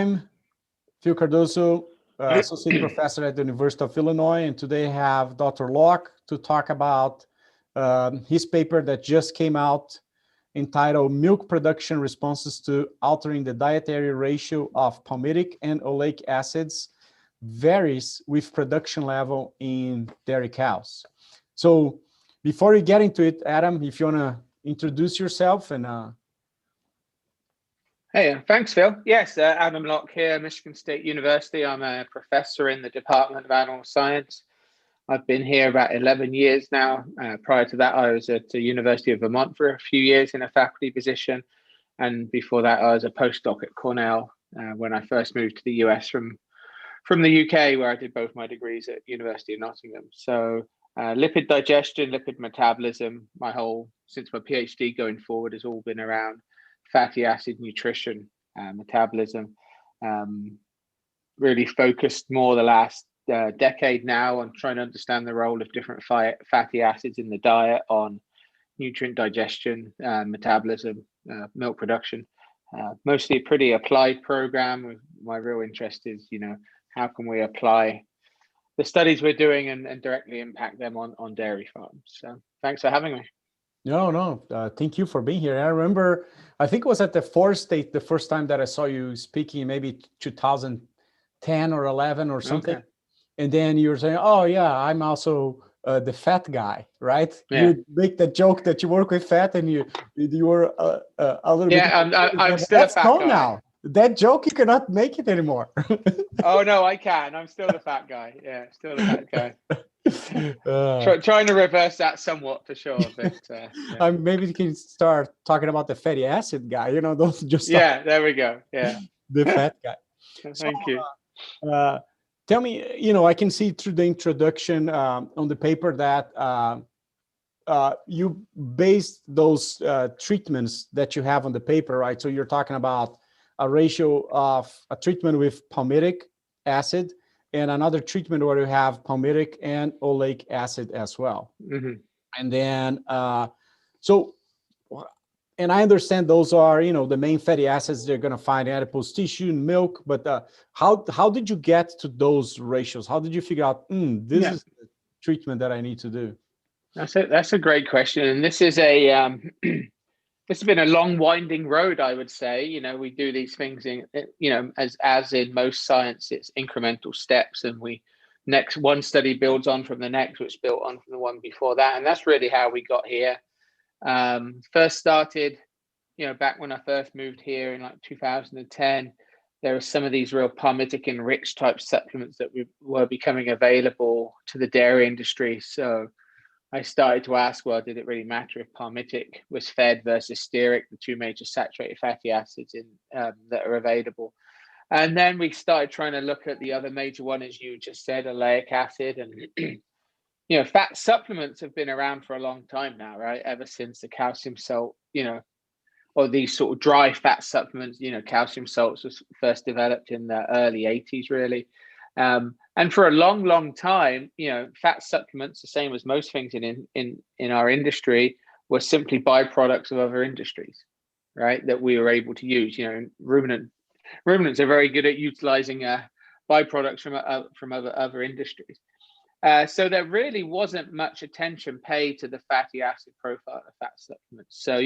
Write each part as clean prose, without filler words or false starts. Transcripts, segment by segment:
I'm Phil Cardoso, Associate Professor at the University of Illinois, and today I have Dr. Locke to talk about his paper that just came out entitled Milk Production Responses to Altering the Dietary Ratio of Palmitic and Oleic Acids Varies with Production Level in Dairy Cows. So before we get into it, Adam, if you want to introduce yourself and... Hey, thanks, Phil. Yes, Adam Locke here, Michigan State University. I'm a professor in the Department of Animal Science. I've been here about 11 years now. Prior to that, I was at the University of Vermont for a few years in a faculty position. And before that, I was a postdoc at Cornell when I first moved to the US from the UK, where I did both my degrees at University of Nottingham. So lipid digestion, lipid metabolism, since my PhD going forward has all been around fatty acid nutrition, metabolism, really focused more the last decade now on trying to understand the role of different fatty acids in the diet on nutrient digestion, metabolism, milk production. Mostly a pretty applied program. My real interest is, how can we apply the studies we're doing and directly impact them on dairy farms. So thanks for having me. No. Thank you for being here. I remember, I think it was at the Forest State the first time that I saw you speaking, maybe 2010 or 11 or something. Okay. And then you were saying, oh yeah, I'm also the fat guy, right? Yeah. You make the joke that you work with fat and you were a little bit... Yeah, I'm still a fat guy. Now. That joke, you cannot make it anymore. Oh no, I can. I'm still the fat guy. Yeah, still the fat guy. Trying to reverse that somewhat for sure, but yeah. Maybe you can start talking about the fatty acid guy. Those just there we go. Yeah, the fat guy. Thank you. Tell me, I can see through the introduction on the paper that you based those treatments that you have on the paper, right? So you're talking about a ratio of a treatment with palmitic acid and another treatment where you have palmitic and oleic acid as well. Mm-hmm. And then, and I understand those are, the main fatty acids they're going to find in adipose tissue and milk, but how did you get to those ratios? How did you figure out, this is the treatment that I need to do? That's a great question. And this is this has been a long winding road, I would say. We do these things in, as in most science, it's incremental steps, and one study builds on from the next, which built on from the one before that. And that's really how we got here. First started, back when I first moved here in 2010, there were some of these real palmitic enriched type supplements that were becoming available to the dairy industry. So I started to ask, well, did it really matter if palmitic was fed versus stearic, the two major saturated fatty acids that are available? And then we started trying to look at the other major one, as you just said, oleic acid. And, fat supplements have been around for a long time now, right? Ever since the calcium salt, or these sort of dry fat supplements, calcium salts was first developed in the early 80s, really. And for a long, long time, fat supplements, the same as most things in our industry, were simply byproducts of other industries, right? That we were able to use. Ruminants are very good at utilizing byproducts from other industries. So there really wasn't much attention paid to the fatty acid profile of fat supplements. So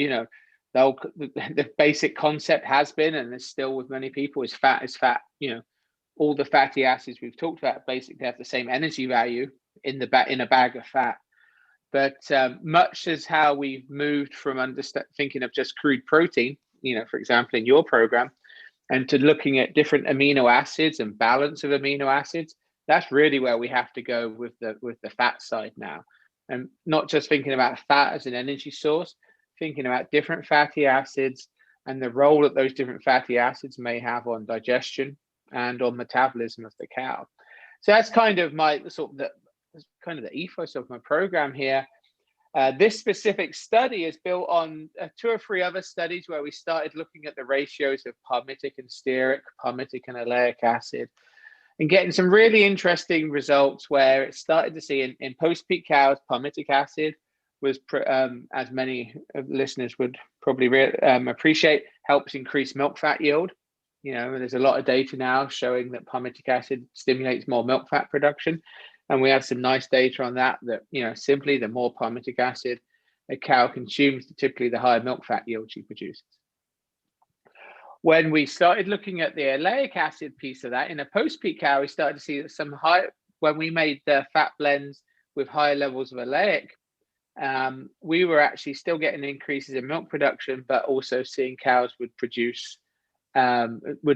the basic concept has been, and is still with many people, is fat is fat. All the fatty acids we've talked about basically have the same energy value in a bag of fat. But much as how we've moved from thinking of just crude protein, for example, in your program, and to looking at different amino acids and balance of amino acids, that's really where we have to go with the fat side now. And not just thinking about fat as an energy source, thinking about different fatty acids and the role that those different fatty acids may have on digestion and on metabolism of the cow. So that's kind of the ethos of my program here. This specific study is built on 2 or 3 other studies where we started looking at the ratios of palmitic and stearic, palmitic and oleic acid, and getting some really interesting results where it started to see in post-peak cows, palmitic acid was, as many listeners would probably appreciate, helps increase milk fat yield. There's a lot of data now showing that palmitic acid stimulates more milk fat production. And we have some nice data on that, simply the more palmitic acid a cow consumes, typically the higher milk fat yield she produces. When we started looking at the oleic acid piece of that, in a post-peak cow, we started to see that when we made the fat blends with higher levels of oleic, we were actually still getting increases in milk production, but also seeing cows would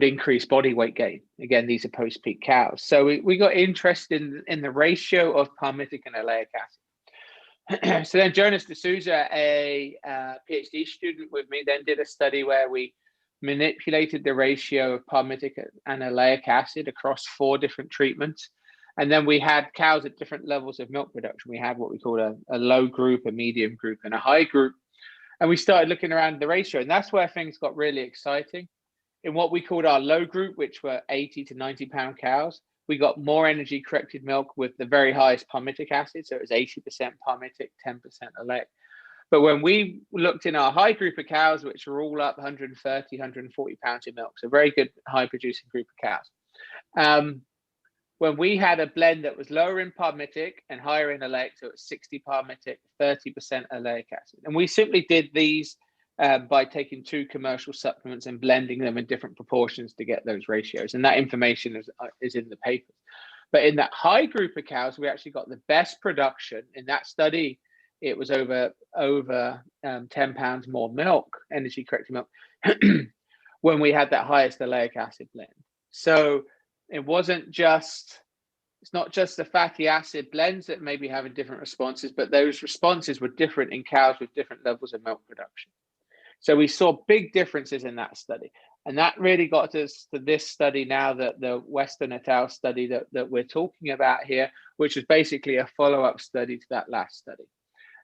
increase body weight gain. Again, these are post-peak cows. So we got interested in the ratio of palmitic and oleic acid. So then Jonas de Souza, a PhD student with me, then did a study where we manipulated the ratio of palmitic and oleic acid across 4 different treatments. And then we had cows at different levels of milk production. We had what we call a low group, a medium group, and a high group. And we started looking around the ratio. And that's where things got really exciting. In what we called our low group, which were 80 to 90 pound cows, we got more energy corrected milk with the very highest palmitic acid. So it was 80% palmitic, 10% oleic. But when we looked in our high group of cows, which were all up 130, 140 pounds of milk, so very good high producing group of cows. When we had a blend that was lower in palmitic and higher in oleic, so it's 60 palmitic, 30% oleic acid. And we simply did these by taking 2 commercial supplements and blending them in different proportions to get those ratios. And that information is in the papers. But in that high group of cows, we actually got the best production. In that study, it was over 10 pounds more milk, energy corrected milk, when we had that highest oleic acid blend. So it's not just the fatty acid blends that maybe having different responses, but those responses were different in cows with different levels of milk production. So we saw big differences in that study. And that really got us to this study now, that the Western et al. Study that we're talking about here, which is basically a follow-up study to that last study.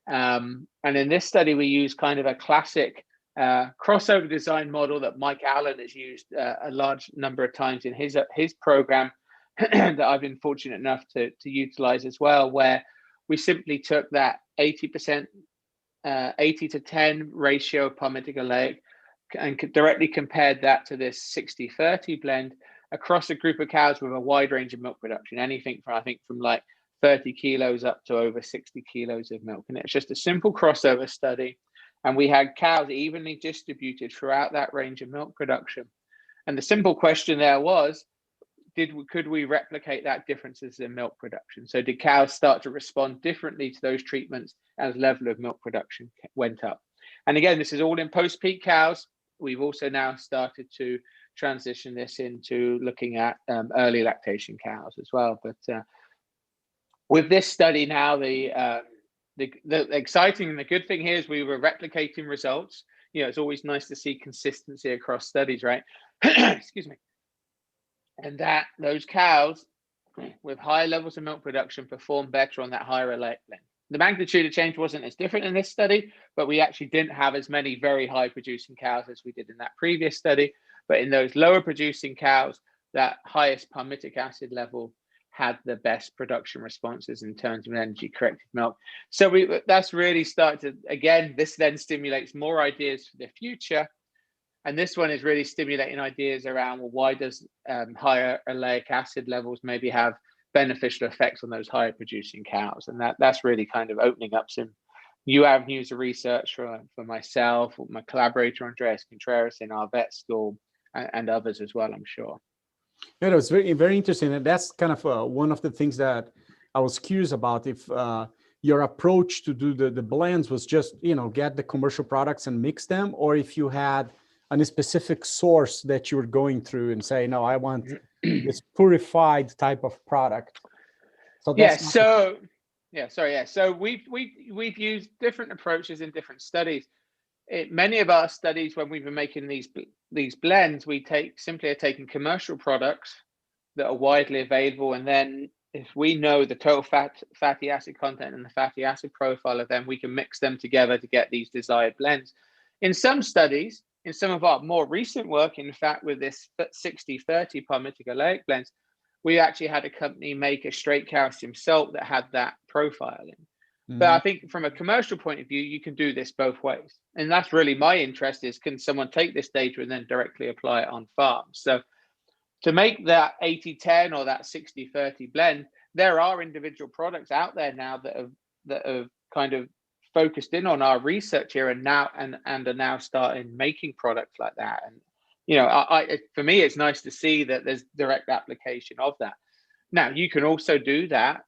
And in this study, we use kind of a classic crossover design model that Mike Allen has used a large number of times in his program that I've been fortunate enough to utilize as well, where we simply took that 80% 80 to 10 ratio of palmitic oleic and directly compared that to this 60-30 blend across a group of cows with a wide range of milk production, anything from like 30 kilos up to over 60 kilos of milk. And it's just a simple crossover study. And we had cows evenly distributed throughout that range of milk production. And the simple question there was, could we replicate that differences in milk production? So did cows start to respond differently to those treatments as level of milk production went up? And again, this is all in post-peak cows. We've also now started to transition this into looking at early lactation cows as well. But with this study now, the exciting and the good thing here is we were replicating results. It's always nice to see consistency across studies, right? Excuse me. And that those cows with high levels of milk production perform better on that higher oleic blend. The magnitude of change wasn't as different in this study, but we actually didn't have as many very high producing cows as we did in that previous study. But in those lower producing cows, that highest palmitic acid level had the best production responses in terms of energy corrected milk. So that's really started to, again, this then stimulates more ideas for the future. And this one is really stimulating ideas around, well, why does higher oleic acid levels maybe have beneficial effects on those higher producing cows? And that's really kind of opening up some new avenues of research for myself, my collaborator, Andreas Contreras in our vet school, and others as well, I'm sure. Yeah, it was very, very interesting. And that's kind of one of the things that I was curious about, if your approach to do the blends was just, get the commercial products and mix them, or if you had a specific source that you were going through and say, no, I want this purified type of product. So that's So we've used different approaches in different studies. Many of our studies, when we've been making these blends, we are taking commercial products that are widely available, and then if we know the total fatty acid content and the fatty acid profile of them, we can mix them together to get these desired blends. In some studies, in some of our more recent work, in fact, with this 60-30 palmitic oleic blends, we actually had a company make a straight calcium salt that had that profile in. But I think from a commercial point of view, you can do this both ways. And that's really my interest is, can someone take this data and then directly apply it on farm? So to make that 80-10 or that 60-30 blend, there are individual products out there now that have kind of focused in on our research here and are now starting making products like that. And for me, it's nice to see that there's direct application of that. Now, you can also do that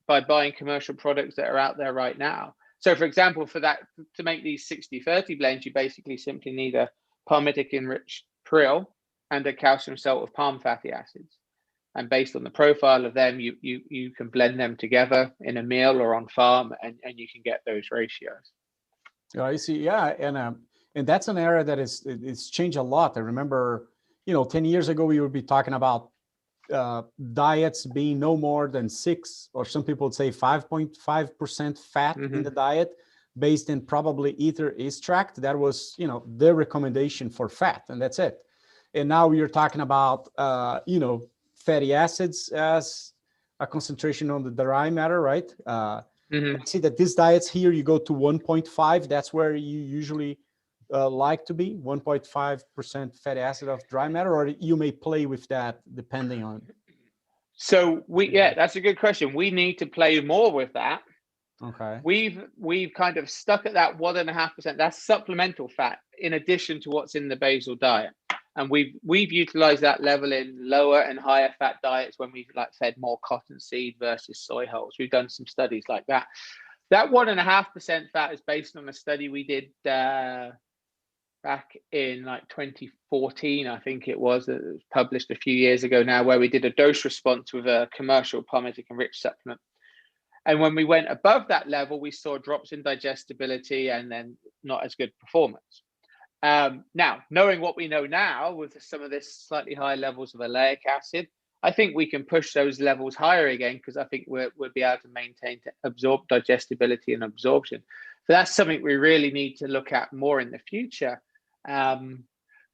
by buying commercial products that are out there right now. So, for example, to make these 60-30 blends, you basically simply need a palmitic enriched prill and a calcium salt of palm fatty acids. And based on the profile of them, you can blend them together in a meal or on farm, and you can get those ratios. I see. Yeah, and that's an area that it's changed a lot. I remember, 10 years ago we would be talking about diets being no more than 6, or some people would say 5.5% fat in the diet, based in probably either extract. That was, the recommendation for fat, and that's it. And now we are talking about, fatty acids as a concentration on the dry matter, right? I see that these diets here, you go to 1.5. That's where you usually like to be, 1.5% fatty acid of dry matter, or you may play with that depending on. So that's a good question. We need to play more with that. Okay. We've kind of stuck at that 1.5%. That's supplemental fat in addition to what's in the basal diet. And we've utilized that level in lower and higher fat diets when we've fed more cottonseed versus soy hulls. We've done some studies like that. That 1.5% fat is based on a study we did back in 2014, I think it was published a few years ago now, where we did a dose response with a commercial palmitic enriched supplement. And when we went above that level, we saw drops in digestibility and then not as good performance. Now, knowing what we know now with some of this slightly higher levels of oleic acid, I think we can push those levels higher again, because I think we'll be able to maintain digestibility and absorption. So that's something we really need to look at more in the future. But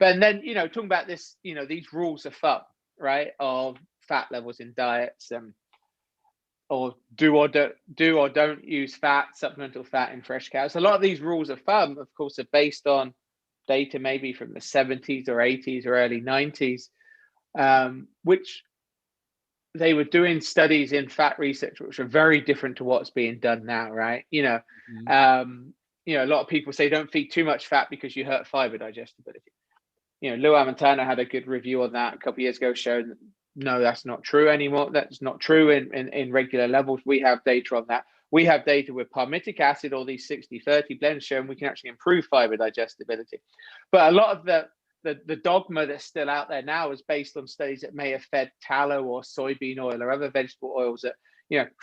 then, talking about this, these rules of thumb, right, of fat levels in diets, or do or don't use fat, supplemental fat in fresh cows. A lot of these rules of thumb, of course, are based on data maybe from the 70s or 80s or early 90s, which they were doing studies in fat research which are very different to what's being done now, right? A lot of people say don't feed too much fat because you hurt fiber digestibility. Lou Montana had a good review on that a couple of years ago, showing no, that's not true anymore. That's not true in regular levels. We have data on that. We have data with palmitic acid or these 60-30 blends showing we can actually improve fiber digestibility. But a lot of the dogma that's still out there now is based on studies that may have fed tallow or soybean oil or other vegetable oils at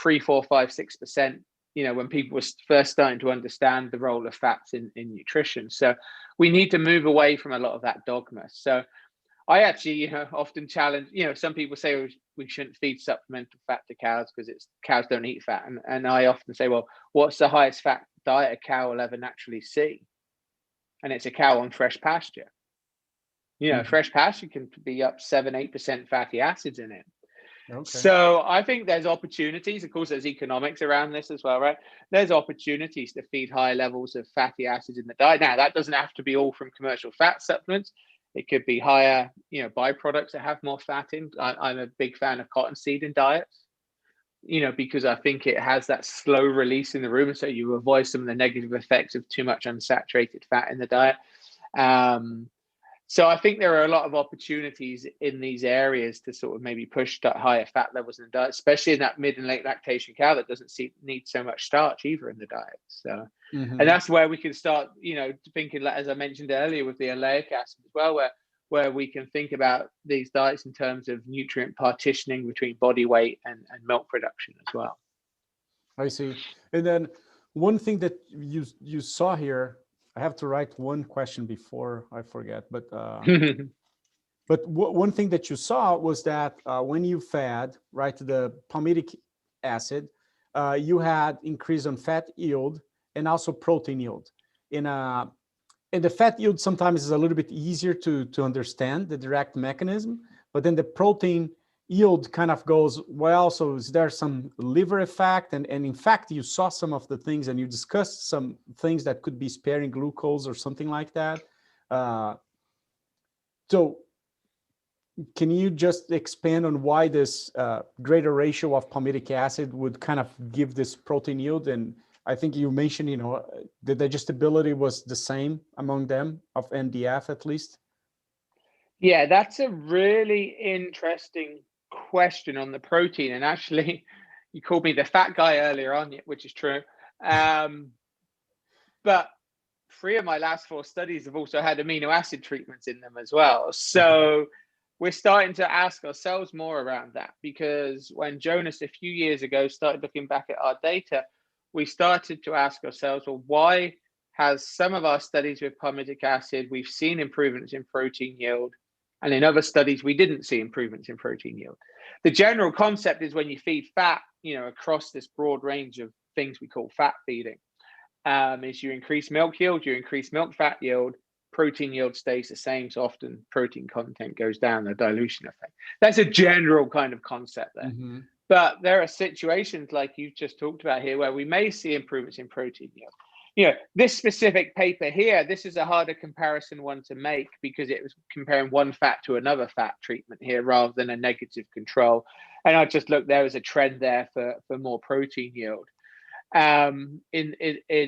3, 4, 5, 6%, when people were first starting to understand the role of fats in nutrition. So we need to move away from a lot of that dogma. So I actually, often challenge, some people say we shouldn't feed supplemental fat to cows because cows don't eat fat. And I often say, well, what's the highest fat diet a cow will ever naturally see? And it's a cow on fresh pasture. Fresh pasture can be up 7-8% fatty acids in it. Okay. So I think there's opportunities. Of course, there's economics around this as well, right? There's opportunities to feed higher levels of fatty acids in the diet. Now, that doesn't have to be all from commercial fat supplements. It could be higher, byproducts that have more fat in. I'm a big fan of cottonseed in diets, because I think it has that slow release in the rumen, so you avoid some of the negative effects of too much unsaturated fat in the diet. So I think there are a lot of opportunities in these areas to sort of maybe push higher fat levels in the diet, especially in that mid and late lactation cow that doesn't need so much starch either in the diet. So, and that's where we can start, thinking, as I mentioned earlier, with the oleic acid as well, where we can think about these diets in terms of nutrient partitioning between body weight and milk production as well. I see. And then one thing that you saw here, I have to write one question before I forget, but one thing that you saw was that when you fed, right, the palmitic acid, you had increase on fat yield and also protein yield. And the fat yield sometimes is a little bit easier to understand the direct mechanism, but then the protein yield kind of goes, well, so is there some liver effect? And in fact, you saw some of the things and you discussed some things that could be sparing glucose or something like that. So can you just expand on why this greater ratio of palmitic acid would kind of give this protein yield? And I think you mentioned, the digestibility was the same among them, of NDF at least. Yeah, that's a really interesting question on the protein. And actually, you called me the fat guy earlier on, which is true. But 3 of my last 4 studies have also had amino acid treatments in them as well. So we're starting to ask ourselves more around that, because when Jonas a few years ago started looking back at our data, we started to ask ourselves, well, why has some of our studies with palmitic acid, we've seen improvements in protein yield, and in other studies, we didn't see improvements in protein yield. The general concept is when you feed fat, across this broad range of things we call fat feeding, is you increase milk yield, you increase milk fat yield, protein yield stays the same. So often protein content goes down, the dilution effect. That's a general kind of concept there. Mm-hmm. But there are situations like you've just talked about here where we may see improvements in protein yield. This specific paper here, this is a harder comparison one to make because it was comparing one fat to another fat treatment here rather than a negative control. And I just looked, there was a trend there for more protein yield in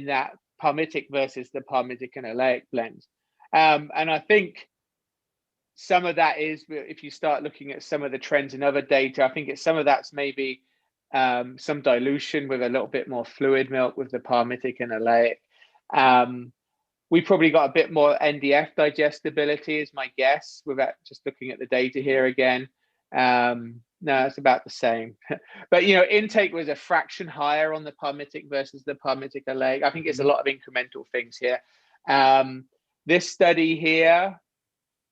that palmitic versus the palmitic and oleic blends. And I think some of that is, if you start looking at some of the trends in other data, I think some of that's maybe some dilution with a little bit more fluid milk with the palmitic and oleic. We probably got a bit more NDF digestibility is my guess without just looking at the data here again. No, it's about the same. But, intake was a fraction higher on the palmitic versus the palmitic oleic. I think it's a lot of incremental things here. This study here,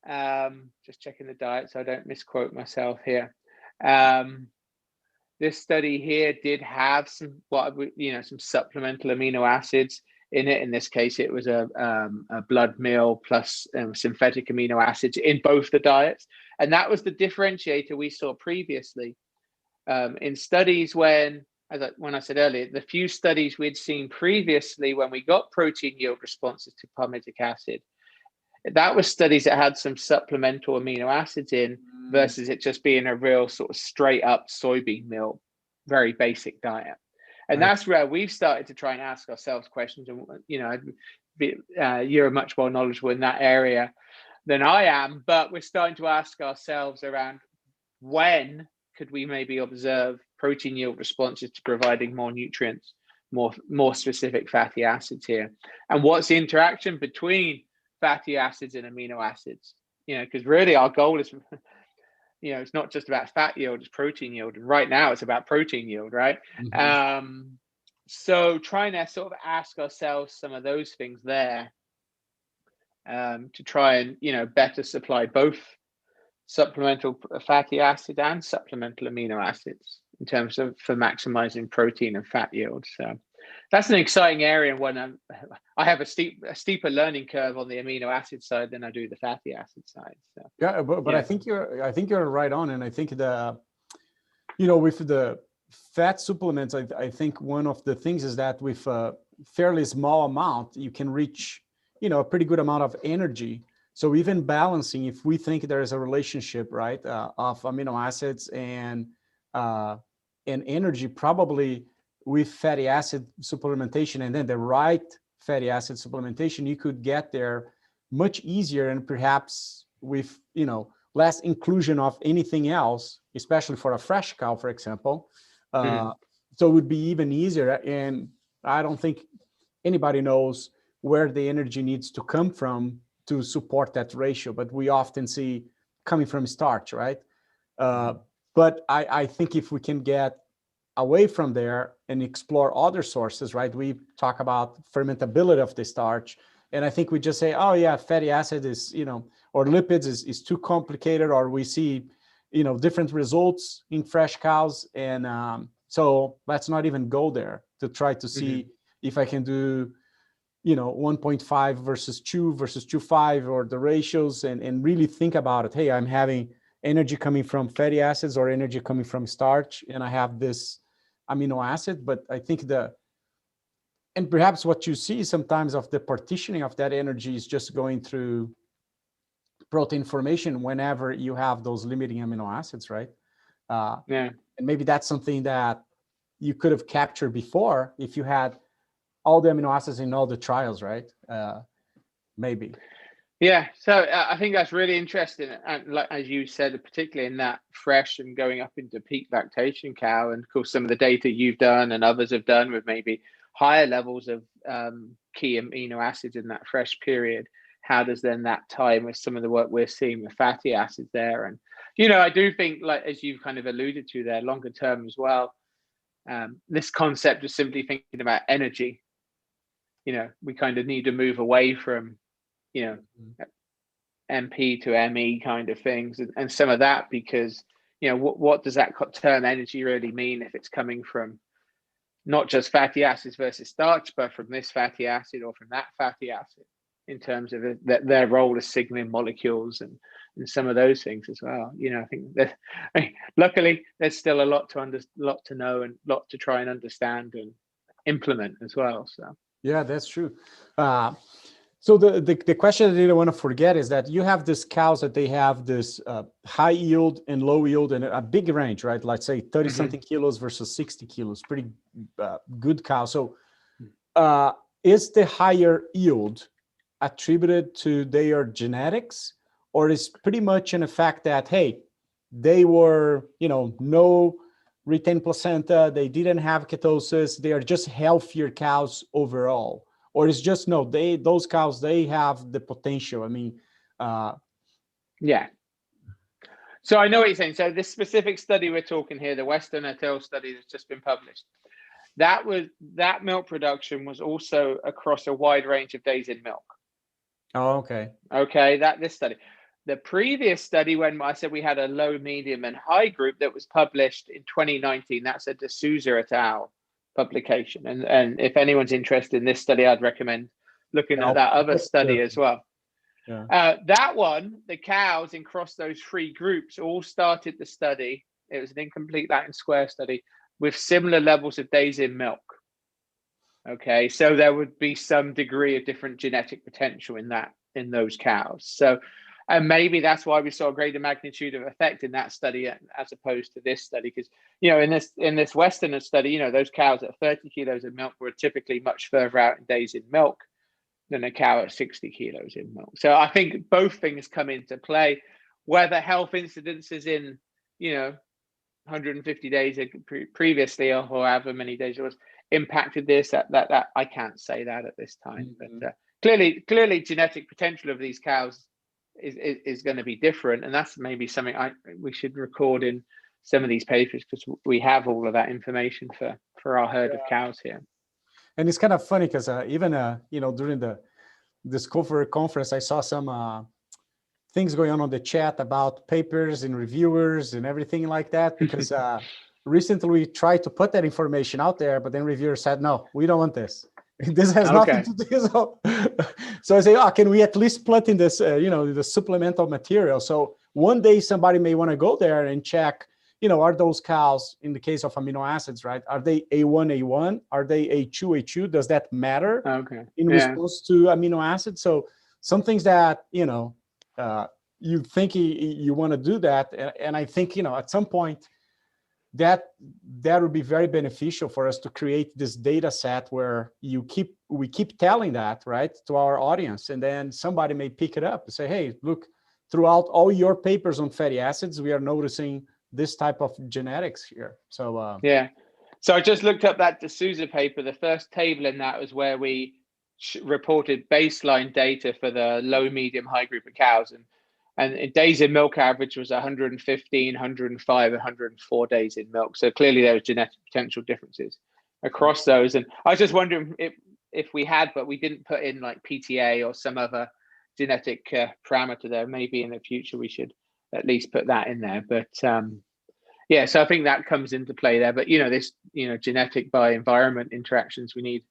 just checking the diet so I don't misquote myself here. This study here did have some supplemental amino acids in it. In this case, it was a blood meal plus synthetic amino acids in both the diets. And that was the differentiator we saw previously in studies when I said earlier, the few studies we'd seen previously when we got protein yield responses to palmitic acid, that was studies that had some supplemental amino acids in versus it just being a real sort of straight up soybean meal, very basic diet. And that's where we've started to try and ask ourselves questions. And, you're much more knowledgeable in that area than I am, but we're starting to ask ourselves around when could we maybe observe protein yield responses to providing more nutrients, more specific fatty acids here, and what's the interaction between fatty acids and amino acids, because really our goal is, it's not just about fat yield, it's protein yield. And right now it's about protein yield, right? Mm-hmm. So trying to sort of ask ourselves some of those things there to try and, better supply both supplemental fatty acid and supplemental amino acids in terms of for maximizing protein and fat yield. So that's an exciting area. When I have a steeper learning curve on the amino acid side than I do the fatty acid side. So yeah, but yeah. I think you're right on, and I think with the fat supplements, I think one of the things is that with a fairly small amount, you can reach a pretty good amount of energy. So even balancing, if we think there is a relationship, right, of amino acids and energy, probably with fatty acid supplementation and then the right fatty acid supplementation, you could get there much easier, and perhaps with less inclusion of anything else, especially for a fresh cow, for example. So it would be even easier. And I don't think anybody knows where the energy needs to come from to support that ratio, but we often see coming from starch, right? But I think if we can get away from there and explore other sources, right? We talk about fermentability of the starch, and I think we just say, oh yeah, fatty acid is, or lipids is too complicated, or we see, different results in fresh cows, and so let's not even go there to try to see if I can do 1.5 versus 2 versus 2.5 or the ratios, and really think about it. Hey, I'm having energy coming from fatty acids or energy coming from starch, and I have this amino acid. But I think and perhaps what you see sometimes of the partitioning of that energy is just going through protein formation whenever you have those limiting amino acids, right? Yeah. And maybe that's something that you could have captured before if you had all the amino acids in all the trials, right? Maybe. Yeah, so I think that's really interesting, and like as you said, particularly in that fresh and going up into peak lactation cow, and of course some of the data you've done and others have done with maybe higher levels of key amino acids in that fresh period. How does then that tie with some of the work we're seeing with fatty acids there? And I do think, like as you've kind of alluded to there, longer term as well, this concept of simply thinking about energy. We kind of need to move away from MP to ME kind of things, and some of that, because what does that term energy really mean if it's coming from not just fatty acids versus starch, but from this fatty acid or from that fatty acid, in terms of their role as signaling molecules and some of those things as well. I think that luckily there's still a lot to know and lot to try and understand and implement as well. So yeah, that's true. So the question that I don't want to forget is that you have these cows that they have this high yield and low yield and a big range, right? Like say 30 something kilos versus 60 kilos, pretty good cow. So is the higher yield attributed to their genetics, or is pretty much in the fact that, hey, they were, no retained placenta, they didn't have ketosis, they are just healthier cows overall? Or it's just, no, those cows, they have the potential. I mean, yeah. So I know what you're saying. So this specific study we're talking here, the Western et al. Study that's just been published, that milk production was also across a wide range of days in milk. Oh, okay. Okay, this study. The previous study, when I said we had a low, medium, and high group, that was published in 2019, that's a Souza et al. Publication. And if anyone's interested in this study, I'd recommend looking at that other study as well. Yeah. That one, the cows across those three groups all started the study. It was an incomplete Latin square study with similar levels of days in milk. Okay, so there would be some degree of different genetic potential in those cows. So, and maybe that's why we saw a greater magnitude of effect in that study as opposed to this study, because in this Western study, those cows at 30 kilos of milk were typically much further out in days in milk than a cow at 60 kilos in milk. So I think both things come into play. Whether health incidences in 150 days previously, or however many days it was, impacted this, that I can't say that at this time. But clearly genetic potential of these cows is going to be different, and that's maybe something we should record in some of these papers, because we have all of that information for our herd of cows here. And it's kind of funny because even during this conference, I saw some things going on the chat about papers and reviewers and everything like that, because recently we tried to put that information out there, but then reviewers said, no, we don't want this. This has nothing to do. So I say, can we at least put in this, the supplemental material? So one day somebody may want to go there and check, are those cows, in the case of amino acids, right? Are they A1, Are they A2? Does that matter in response to amino acids? So some things that, you think you want to do that. And I think, at some point, that would be very beneficial for us to create this data set where we keep telling that, right, to our audience, and then somebody may pick it up and say, hey, look, throughout all your papers on fatty acids, we are noticing this type of genetics here. So so I just looked up that Souza paper. The first table in that was where we reported baseline data for the low, medium, high group of cows, and days in milk average was 115, 105, 104 days in milk. So clearly there was genetic potential differences across those. And I was just wondering if we had, but we didn't put in like PTA or some other genetic parameter there. Maybe in the future we should at least put that in there. But so I think that comes into play there. But this genetic by environment interactions we need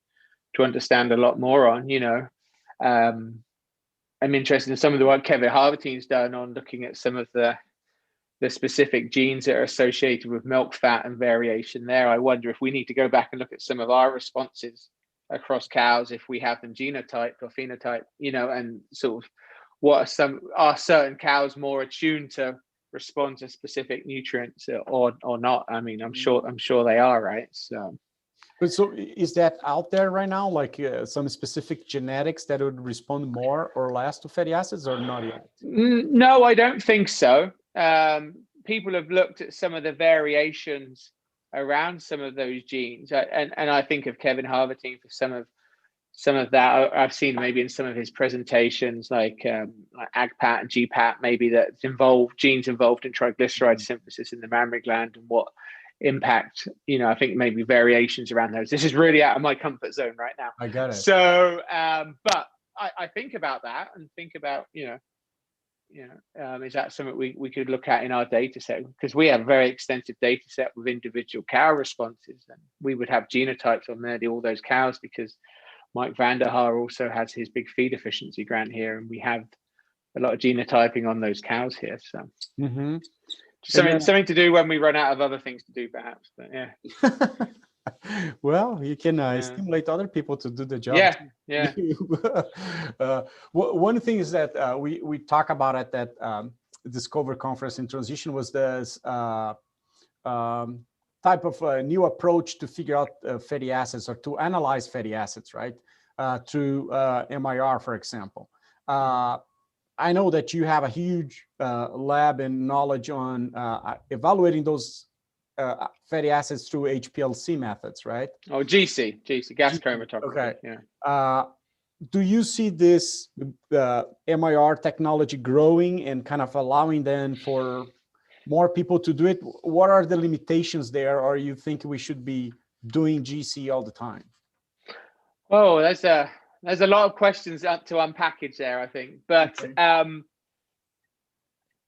to understand a lot more on. I'm interested in some of the work Kevin Harvatine's done on looking at some of the the specific genes that are associated with milk fat and variation there. I wonder if we need to go back and look at some of our responses across cows, if we have them genotyped or phenotyped, and sort of are certain cows more attuned to respond to specific nutrients or not. I mean, I'm sure they are, right? So is that out there right now, like some specific genetics that would respond more or less to fatty acids, or not yet? No, I don't think so. People have looked at some of the variations around some of those genes, and I think of Kevin Harvatine for some of that. I've seen maybe in some of his presentations, like AGPAT and GPAT, maybe that's genes involved in triglyceride synthesis in the mammary gland, and what impact, I think maybe variations around those. This is really out of my comfort zone right now. I got it. So, but I think about that and think about, is that something we could look at in our data set? Because we have a very extensive data set with individual cow responses, and we would have genotypes on nearly all those cows, because Mike Vanderhaar also has his big feed efficiency grant here, and we have a lot of genotyping on those cows here. So something to do when we run out of other things to do, perhaps. But yeah. Well, you can stimulate other people to do the job. Yeah. One thing is that we talk about at that Discover conference in transition was this type of a new approach to figure out fatty acids, or to analyze fatty acids, right? Through MIR, for example. I know that you have a huge lab and knowledge on evaluating those fatty acids through HPLC methods, right? Oh, GC, gas chromatography. Okay. Yeah. Do you see this MIR technology growing and kind of allowing then for more people to do it? What are the limitations there, or you think we should be doing GC all the time? Oh, there's a lot of questions to unpackage there, I think. But okay.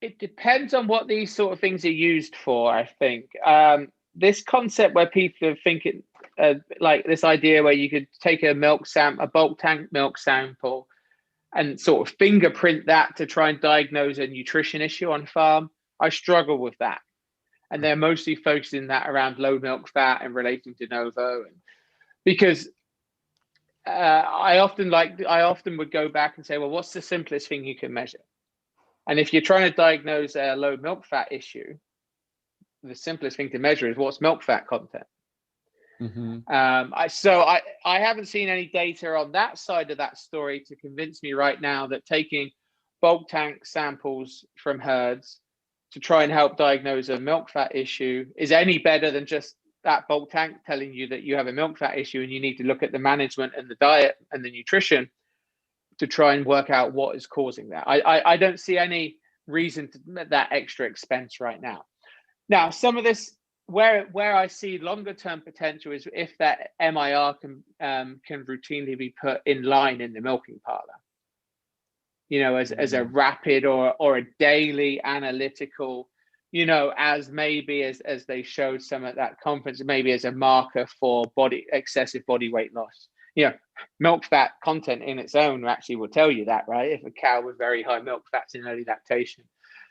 It depends on what these sort of things are used for, I think. This concept where people are thinking, like this idea where you could take a bulk tank milk sample, and sort of fingerprint that to try and diagnose a nutrition issue on farm, I struggle with that. And they're mostly focusing that around low milk fat and relating to Novo, because I often would go back and say, well, what's the simplest thing you can measure? And if you're trying to diagnose a low milk fat issue, the simplest thing to measure is what's milk fat content. I haven't seen any data on that side of that story to convince me right now that taking bulk tank samples from herds to try and help diagnose a milk fat issue is any better than just that bulk tank telling you that you have a milk fat issue and you need to look at the management and the diet and the nutrition to try and work out what is causing that. I don't see any reason to that extra expense right now. Now, some of this, where I see longer term potential is if that MIR can routinely be put in line in the milking parlor, as a rapid or a daily analytical, as maybe as they showed some at that conference, maybe as a marker for excessive body weight loss. Milk fat content in its own actually will tell you that, right? If a cow with very high milk fats in early lactation,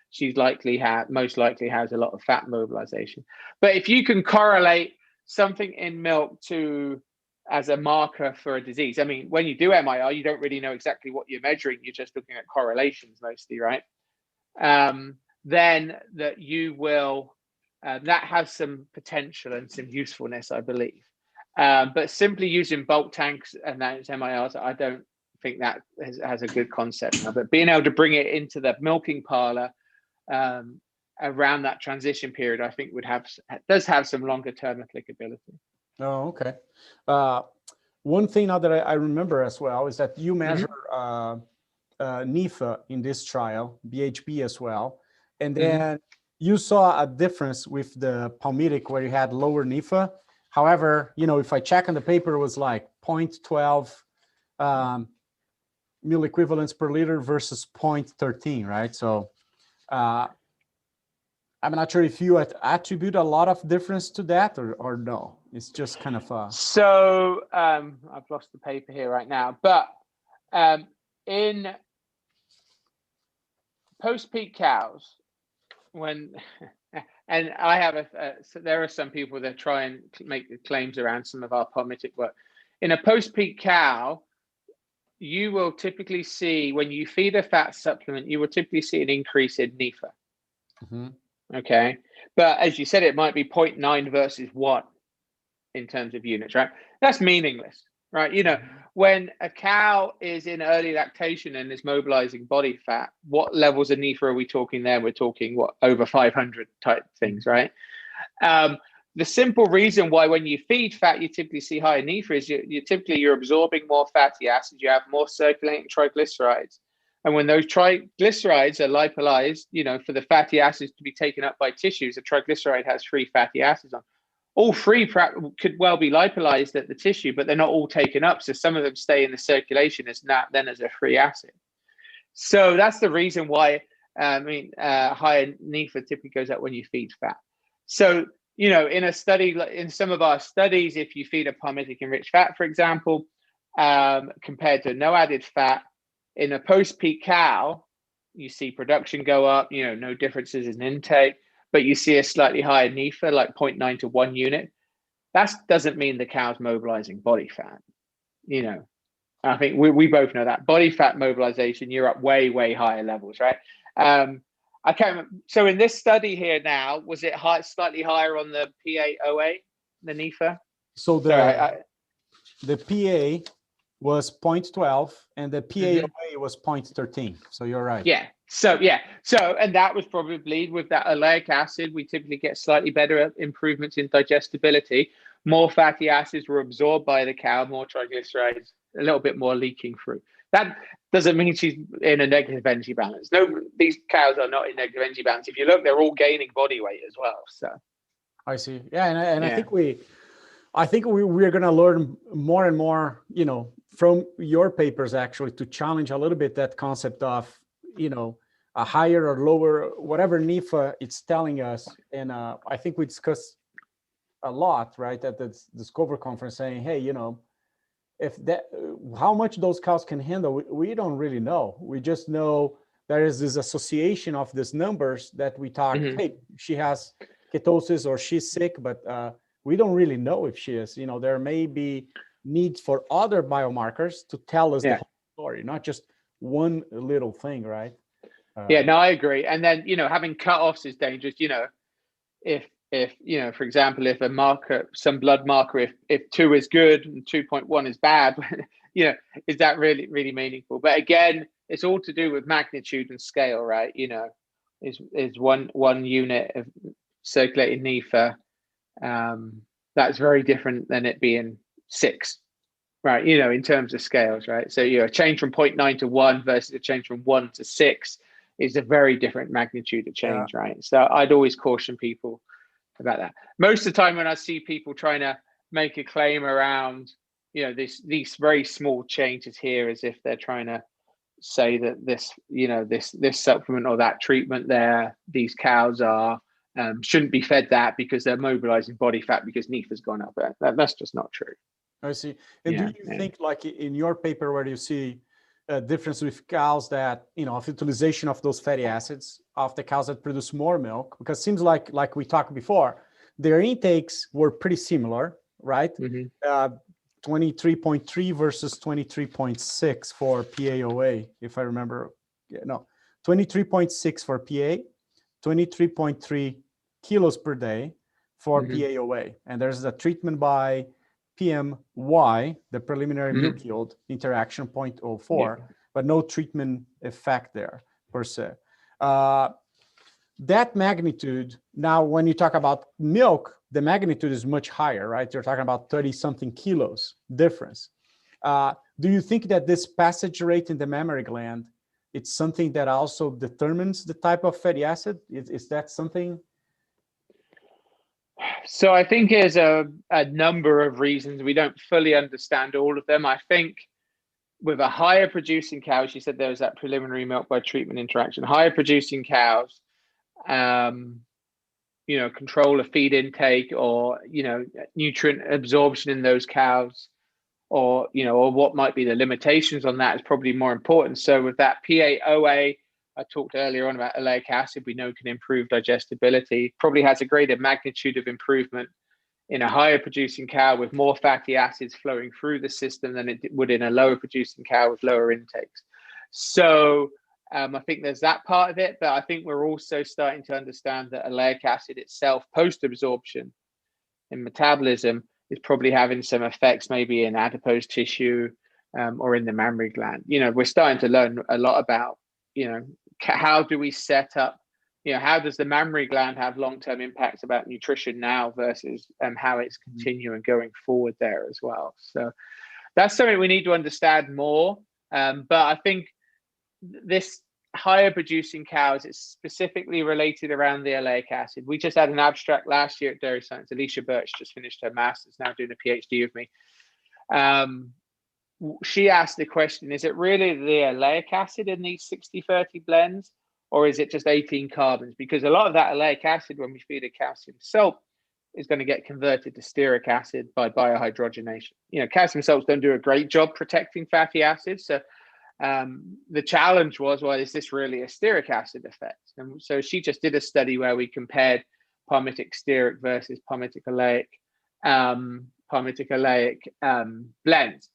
she's most likely has a lot of fat mobilization. But if you can correlate something in milk as a marker for a disease, I mean, when you do MIR, you don't really know exactly what you're measuring. You're just looking at correlations mostly, right? Then that you will, that has some potential and some usefulness, I believe. But simply using bulk tanks and those MIRs, I don't think that has a good concept. But being able to bring it into the milking parlor around that transition period, I think does have some longer term applicability. Oh, okay. One thing now that I remember as well is that you measure Nifa in this trial, BHB as well, and then you saw a difference with the Palmitic where you had lower Nifa. However, if I check on the paper, it was like 0.12 mil equivalents per liter versus 0.13, right? So I'm not sure if you attribute a lot of difference to that or no. It's just kind of So I've lost the paper here right now, but in post-peak cows, when and I have so there are some people that try and make the claims around some of our Palmitic work. In a post-peak cow, you will typically see, when you feed a fat supplement, you will typically see an increase in Nifa. Mm-hmm. Okay, but as you said, it might be 0.9 versus 1 in terms of units, right? That's meaningless, right? You know, when a cow is in early lactation and is mobilizing body fat, what levels of Nifa are we talking there? We're talking what, over 500 type things, right? The simple reason why when you feed fat, you typically see higher Nifa is you're absorbing more fatty acids, you have more circulating triglycerides. And when those triglycerides are lipolyzed, you know, for the fatty acids to be taken up by tissues, a triglyceride has 3 fatty acids on. All 3 could well be lipolyzed at the tissue, but they're not all taken up. So some of them stay in the circulation as a free acid. So that's the reason why, higher Nifa typically goes up when you feed fat. So, you know, in some of our studies, if you feed a palmitic enriched fat, for example, compared to no added fat, in a post-peak cow, you see production go up, you know, no differences in intake, but you see a slightly higher Nifa, like 0.9 to 1 unit. That doesn't mean the cow's mobilizing body fat. You know, I think we both know that body fat mobilization, you're up way, way higher levels, right? I can't remember. So in this study here now, was it slightly higher on the PaOA, the Nifa? So the PA was 0.12 and the PaOA was 0.13. So you're right. Yeah. So and that was probably with that oleic acid, we typically get slightly better improvements in digestibility. More fatty acids were absorbed by the cow, more triglycerides, a little bit more leaking through. That doesn't mean she's in a negative energy balance. No, these cows are not in negative energy balance. If you look, they're all gaining body weight as well. So I see. Yeah, and I think we're going to learn more and more, you know, from your papers actually, to challenge a little bit that concept of, you know, a higher or lower, whatever Nifa it's telling us. And I think we discussed a lot, right, at the Discover conference, saying, hey, you know, how much those cows can handle, we don't really know. We just know there is this association of these numbers that we talk, hey, she has ketosis or she's sick, but we don't really know if she is. You know, there may be needs for other biomarkers to tell us the whole story, not just one little thing, right? No, I agree. And then, you know, having cutoffs is dangerous. You know, if you know, for example, if a marker, some blood marker, if 2 is good and 2.1 is bad, you know, is that really, really meaningful? But again, it's all to do with magnitude and scale, right? You know, is one unit of circulating Nifa, that's very different than it being 6, right? You know, in terms of scales, right? So, you know, a change from 0.9 to 1 versus a change from 1 to 6 is a very different magnitude of change, right? So I'd always caution people about that. Most of the time when I see people trying to make a claim around, you know, these very small changes here, as if they're trying to say that this, you know, this supplement or that treatment there, these cows are shouldn't be fed that because they're mobilizing body fat because Nifa's gone up. That's just not true. I see. And do you think, like in your paper where you see a difference with cows that, you know, of utilization of those fatty acids of the cows that produce more milk, because it seems like we talked before, their intakes were pretty similar, right? 23.3 versus 23.6 for PaOA, if I remember. 23.6 for PA, 23.3 kilos per day for PaOA. And there's a treatment by PMY, the preliminary milk yield interaction 0.04, but no treatment effect there per se. That magnitude, now when you talk about milk, the magnitude is much higher, right? You're talking about 30 something kilos difference. Do you think that this passage rate in the mammary gland, it's something that also determines the type of fatty acid? Is that something? So I think there's a number of reasons. We don't fully understand all of them. I think with a higher producing cow, as you said, there was that preliminary milk by treatment interaction, higher producing cows, you know, control of feed intake or, you know, nutrient absorption in those cows, or, you know, or what might be the limitations on that is probably more important. So with that PaOA I talked earlier on about oleic acid, we know can improve digestibility, probably has a greater magnitude of improvement in a higher producing cow with more fatty acids flowing through the system than it would in a lower producing cow with lower intakes. So I think there's that part of it, but I think we're also starting to understand that oleic acid itself, post-absorption in metabolism, is probably having some effects maybe in adipose tissue or in the mammary gland. We're starting to learn a lot about, how do we set up, how does the mammary gland have long-term impacts about nutrition now versus how it's continuing going forward there as well. So that's something we need to understand more. But I think this higher producing cows is specifically related around the oleic acid. We just had an abstract last year at Dairy Science. Alicia Birch just finished her master's, now doing a PhD with me. She asked the question, is it really the oleic acid in these 60-30 blends, or is it just 18 carbons? Because a lot of that oleic acid, when we feed a calcium salt, is going to get converted to stearic acid by biohydrogenation. Calcium salts don't do a great job protecting fatty acids. So the challenge was, well, is this really a stearic acid effect? And so she just did a study where we compared palmitic stearic versus palmitic oleic blends.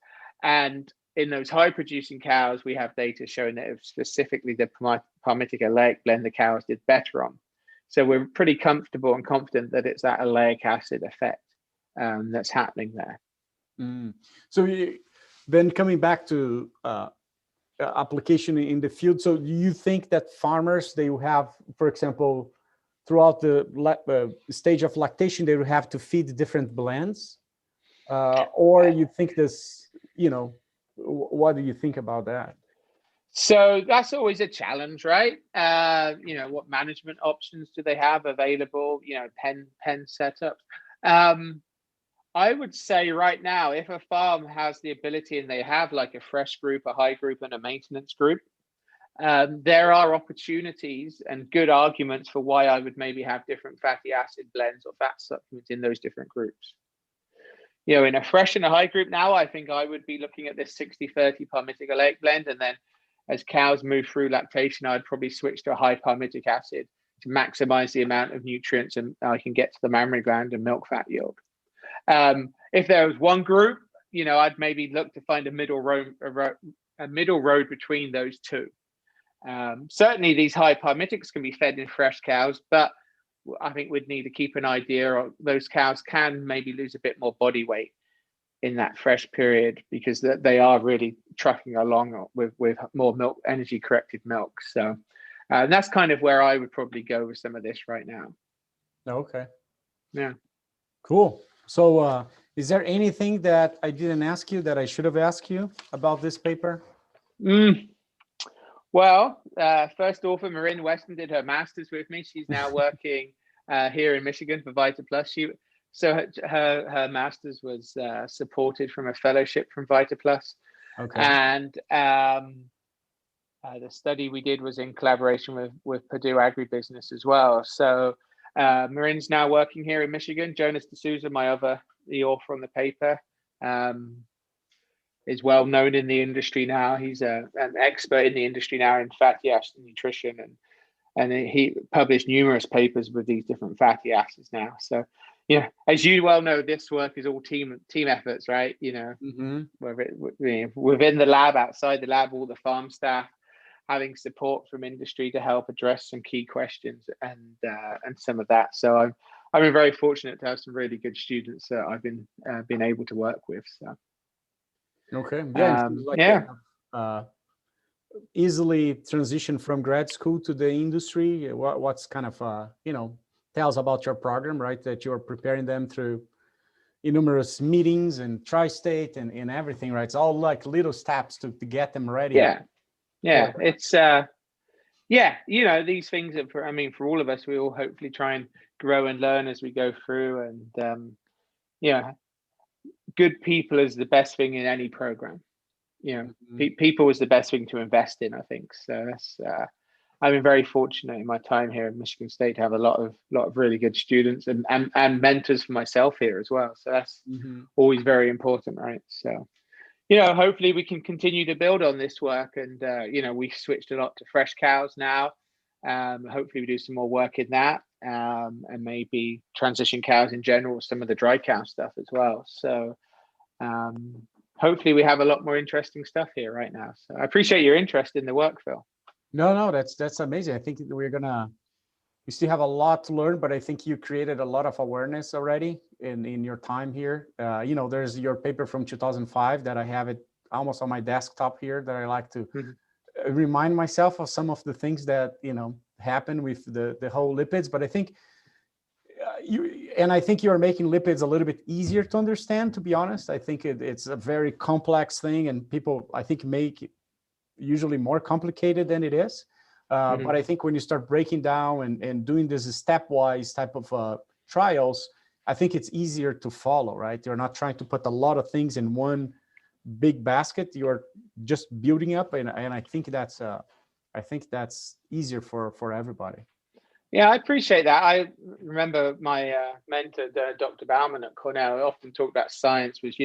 And in those high producing cows, we have data showing that specifically the palmitic oleic blend the cows did better on. So we're pretty comfortable and confident that it's that oleic acid effect that's happening there. So then coming back to application in the field, so do you think that farmers, they will have, for example, throughout the stage of lactation, they will have to feed different blends? Or you think this, what do you think about that? So that's always a challenge, right? What management options do they have available? Pen setups. I would say right now, if a farm has the ability and they have like a fresh group, a high group, and a maintenance group, there are opportunities and good arguments for why I would maybe have different fatty acid blends or fat supplements in those different groups. In a fresh and a high group now, I think I would be looking at this 60-30 palmitic oleic blend. And then as cows move through lactation, I'd probably switch to a high palmitic acid to maximize the amount of nutrients and I can get to the mammary gland and milk fat yield. If there was one group, I'd maybe look to find a middle road between those two. Certainly these high palmitics can be fed in fresh cows, but I think we'd need to keep an idea of those cows can maybe lose a bit more body weight in that fresh period because they are really trucking along with more milk, energy corrected milk. So that's kind of where I would probably go with some of this right now. Okay. Yeah. Cool. So is there anything that I didn't ask you that I should have asked you about this paper? Well, first author, Marin Weston, did her master's with me. She's now working here in Michigan for VitaPlus. So her master's was supported from a fellowship from VitaPlus. Okay. And the study we did was in collaboration with Purdue Agribusiness as well. So Marin's now working here in Michigan. Jonas de Souza, the author on the paper, is well known in the industry now. He's an expert in the industry now in fatty acid nutrition, and he published numerous papers with these different fatty acids now. So, as you well know, this work is all team efforts, right? Within the lab, outside the lab, all the farm staff having support from industry to help address some key questions and some of that. So I've been very fortunate to have some really good students that I've been able to work with. So. Okay. Yeah. Easily transition from grad school to the industry. What's kind of tells about your program, right? That you're preparing them through numerous meetings and tri-state and everything, right? It's all like little steps to get them ready. Yeah. It's these things are for all of us, we all hopefully try and grow and learn as we go through, and good people is the best thing in any program. People is the best thing to invest in, I think. So that's I've been very fortunate in my time here at Michigan State to have a lot of really good students and mentors for myself here as well. So that's always very important, right? So hopefully we can continue to build on this work. And, we switched a lot to fresh cows now. Hopefully we do some more work in that, and maybe transition cows in general, some of the dry cow stuff as well. So hopefully we have a lot more interesting stuff here right now. So I appreciate your interest in the work, Phil. No, that's amazing. I think we still have a lot to learn, but I think you created a lot of awareness already in your time here. There's your paper from 2005 that I have it almost on my desktop here that I like to remind myself of some of the things that, happen with the whole lipids. But I think I think you're making lipids a little bit easier to understand, to be honest. I think it's a very complex thing, and people, I think, make it usually more complicated than it is. But I think when you start breaking down and doing this stepwise type of trials, I think it's easier to follow, right? You're not trying to put a lot of things in one big basket. You're just building up, and I think that's easier for everybody. Yeah, I appreciate that. I remember my mentor, Dr. Bauman at Cornell, often talked about science was,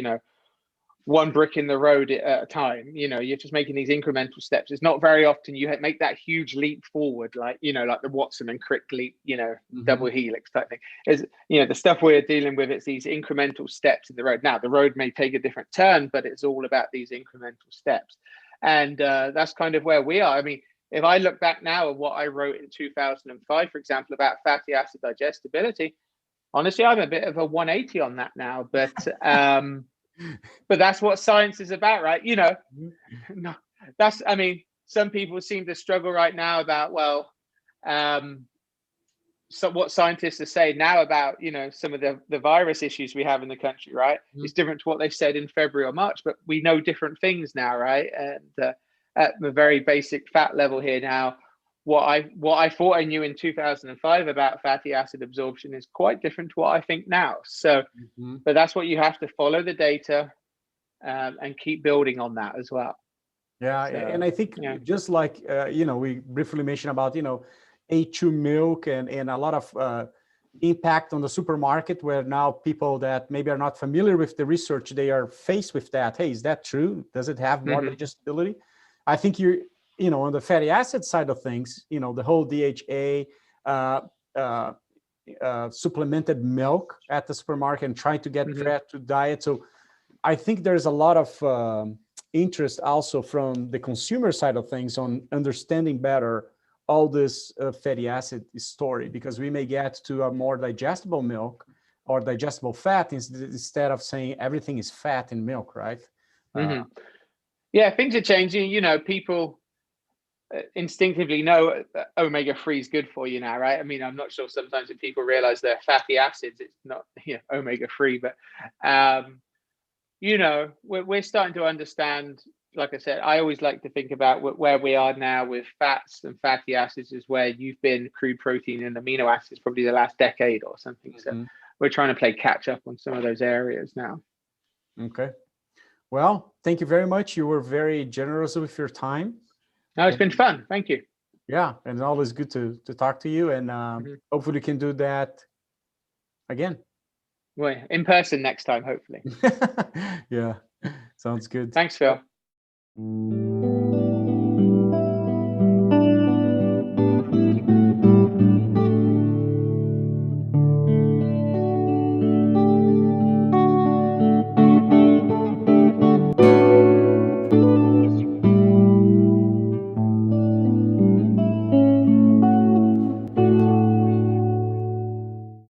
one brick in the road at a time. You're just making these incremental steps. It's not very often you make that huge leap forward, like the Watson and Crick leap, double helix type thing. Is the stuff we're dealing with, it's these incremental steps in the road. Now the road may take a different turn, but it's all about these incremental steps. And that's kind of where we are. I mean, if I look back now at what I wrote in 2005, for example, about fatty acid digestibility, honestly, I'm a bit of a 180 on that now, but that's what science is about, right? No, some people seem to struggle right now about, so what scientists are saying now about, some of the virus issues we have in the country, right? It's different to what they said in February or March, but we know different things now, right? And at the very basic fat level here now, what I thought I knew in 2005 about fatty acid absorption is quite different to what I think now. So, but that's what you have to follow the data and keep building on that as well. Yeah, so, and I think just like we briefly mentioned about A2 milk and a lot of impact on the supermarket, where now people that maybe are not familiar with the research, they are faced with that. Hey, is that true? Does it have more digestibility? I think on the fatty acid side of things, the whole DHA, supplemented milk at the supermarket and trying to get fat to diet. So I think there's a lot of interest also from the consumer side of things on understanding better all this fatty acid story, because we may get to a more digestible milk or digestible fat instead of saying everything is fat in milk, right? Yeah, things are changing. People instinctively know omega-3 is good for you now, right? I mean, I'm not sure sometimes if people realize they're fatty acids, it's not omega-3, but we're starting to understand. Like I said, I always like to think about where we are now with fats and fatty acids is where you've been crude protein and amino acids probably the last decade or something. So we're trying to play catch up on some of those areas now. Okay. Well, thank you very much. You were very generous with your time. No, it's been fun. Thank you. Yeah, and always good to talk to you. And hopefully we can do that again. Well, in person next time, hopefully. Yeah, sounds good. Thanks, Phil.